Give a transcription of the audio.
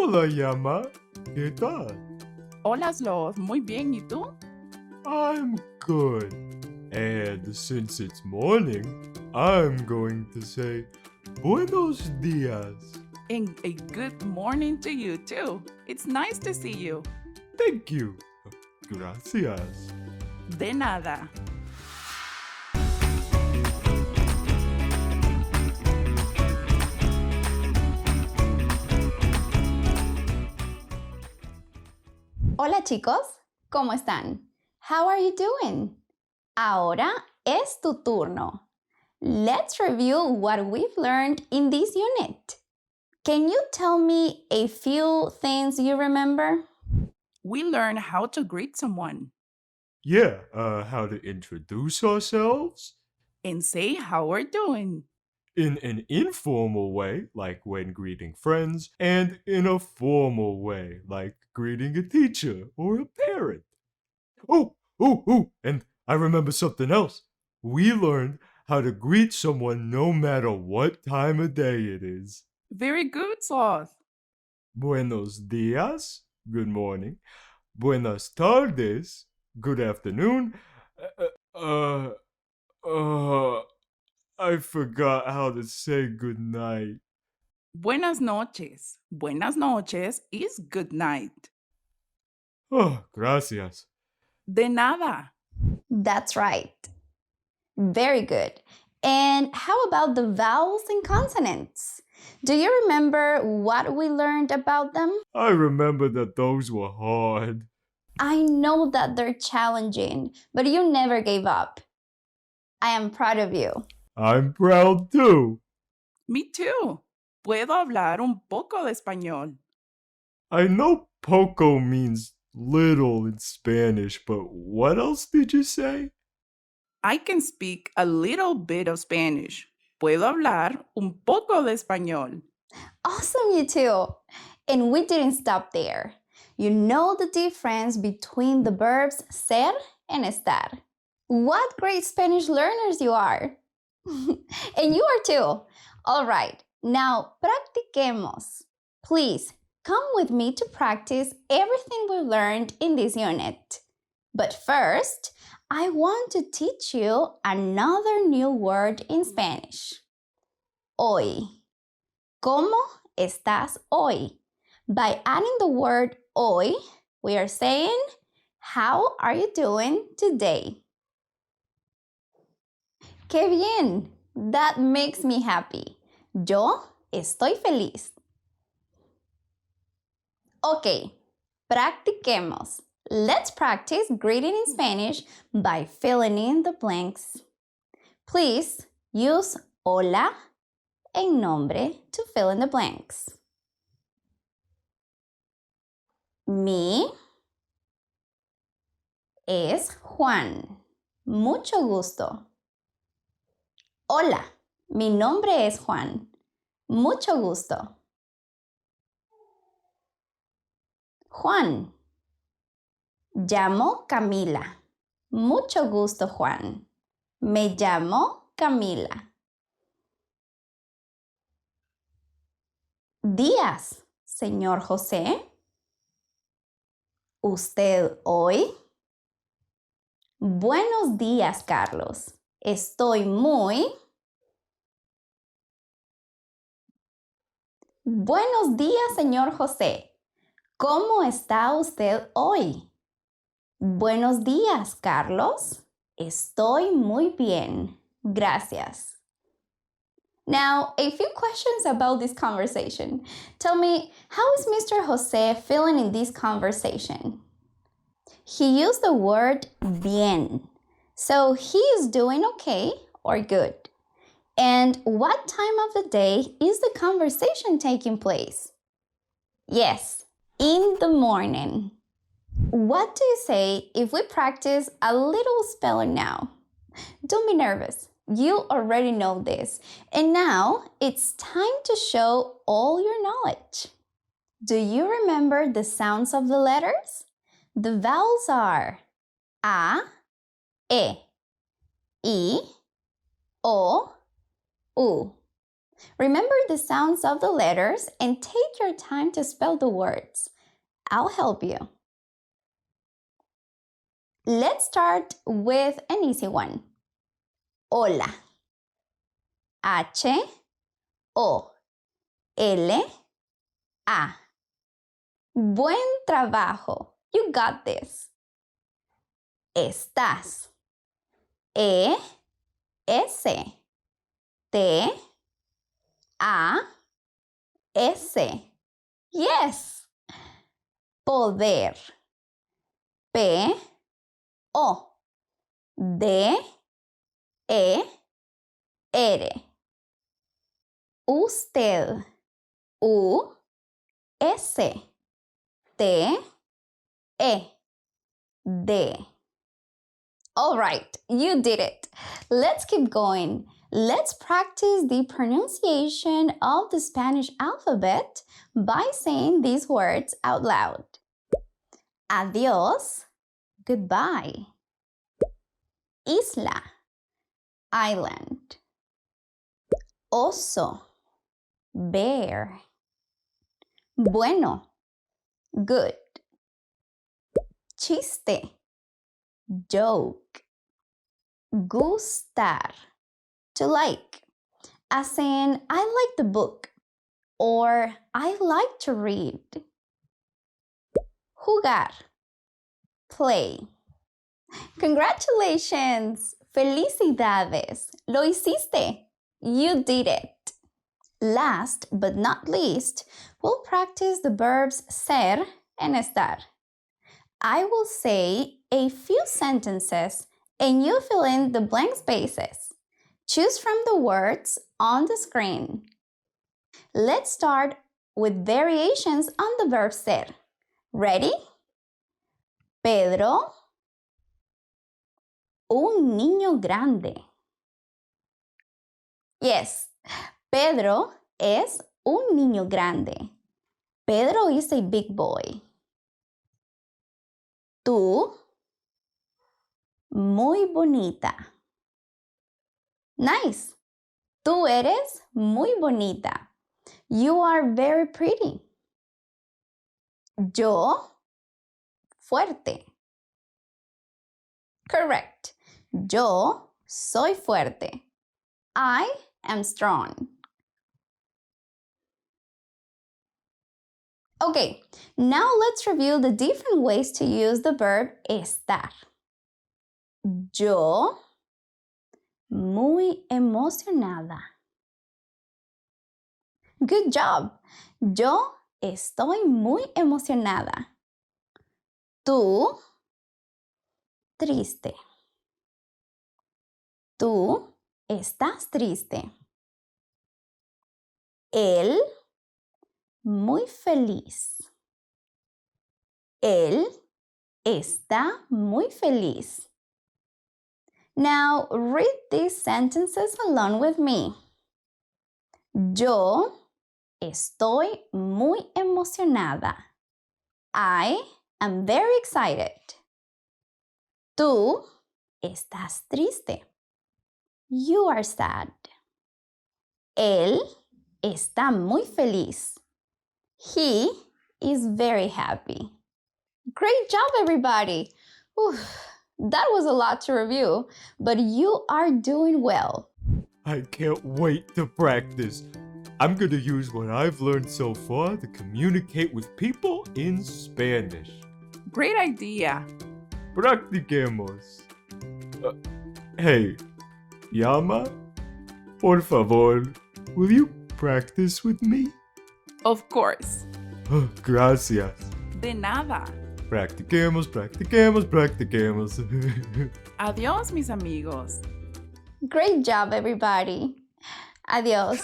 Hola, Yama. ¿Qué tal? Hola, Sloth. Muy bien. ¿Y tú? I'm good. And since it's morning, I'm going to say Buenos dias. And a good morning to you, too. It's nice to see you. Thank you. Gracias. De nada. Hola chicos, ¿cómo están? How are you doing? Ahora es tu turno. Let's review what we've learned in this unit. Can you tell me a few things you remember? We learn how to greet someone Yeah, how to introduce ourselves and say how we're doing. in an informal way, like when greeting friends, and in a formal way, like greeting a teacher or a parent. And I remember something else. We learned how to greet someone no matter what time of day it is. Very good, Sloth. Buenos dias, good morning. Buenas tardes, good afternoon. Uh, uh, I forgot how to say good night. Buenas noches. Buenas noches is good night. Oh, gracias. De nada. That's right. Very good. And how about the vowels and consonants? Do you remember what we learned about them? I remember that those were hard. I know that they're challenging, but you never gave up. I am proud of you. I'm proud too. Me too. Puedo hablar un poco de español. I know poco means little in Spanish, but what else did you say? I can speak a little bit of Spanish. Puedo hablar un poco de español. Awesome, you two. And we didn't stop there. You know the difference between the verbs ser and estar. What great Spanish learners you are. And you are too. All right, now practiquemos. Please come with me to practice everything we learned in this unit. But first, I want to teach you another new word in Spanish. Hoy. ¿Cómo estás hoy? By adding the word hoy, we are saying, how are you doing today? ¡Qué bien! That makes me happy. Yo estoy feliz. Ok, practiquemos. Let's practice greeting in Spanish by filling in the blanks. Please use hola en nombre to fill in the blanks. Mi es Juan. Mucho gusto. Hola, mi nombre es Juan. Mucho gusto. Juan. Llamo Camila. Mucho gusto, Juan. Me llamo Camila. Días, señor José. ¿Usted hoy? Buenos días, Carlos. Estoy muy... Buenos días, señor José. ¿Cómo está usted hoy? Buenos días, Carlos. Estoy muy bien. Gracias. Now, a few questions about this conversation. Tell me, how is Mr. Jose feeling in this conversation? He used the word bien. So he is doing okay or good. And what time of the day is the conversation taking place? Yes, in the morning. What do you say if we practice a little spelling now? Don't be nervous. You already know this. And now it's time to show all your knowledge. Do you remember the sounds of the letters? The vowels are A, E, I, O, U. Remember the sounds of the letters and take your time to spell the words. I'll help you. Let's start with an easy one. Hola. H-O-L-A. Buen trabajo. You got this. Estás. E-S-T-A-S. Yes. Poder. P-O-D-E-R. Usted. U-S-T-E-D. All right, you did it. Let's keep going. Let's practice the pronunciation of the Spanish alphabet by saying these words out loud. Adiós, goodbye. Isla, island. Oso, bear. Bueno, good. Chiste, joke. Gustar, to like, as in I like the book or I like to read. Jugar, play. Congratulations! Felicidades! Lo hiciste! You did it! Last but not least, we'll practice the verbs ser and estar. I will say a few sentences and you fill in the blank spaces. Choose from the words on the screen. Let's start with variations on the verb ser. Ready? Pedro, un niño grande. Yes, Pedro es un niño grande. Pedro is a big boy. Tú, muy bonita. Nice. Tú eres muy bonita. You are very pretty. Yo, fuerte. Correct. Yo soy fuerte. I am strong. Okay, now let's review the different ways to use the verb estar. Yo, muy emocionada. Good job. Yo estoy muy emocionada. Tú, triste. Tú estás triste. Él, muy feliz. Él está muy feliz. Now read these sentences along with me. Yo estoy muy emocionada. I am very excited. Tú estás triste. You are sad. Él está muy feliz. He is very happy. Great job, everybody. Whew, that was a lot to review, but you are doing well. I can't wait to practice. I'm going to use what I've learned so far to communicate with people in Spanish. Great idea. Practiquemos. Hey, Yama, por favor, will you practice with me? Of course. Gracias. De nada. Practiquemos, practiquemos, practiquemos. Adiós, mis amigos. Great job, everybody. Adiós.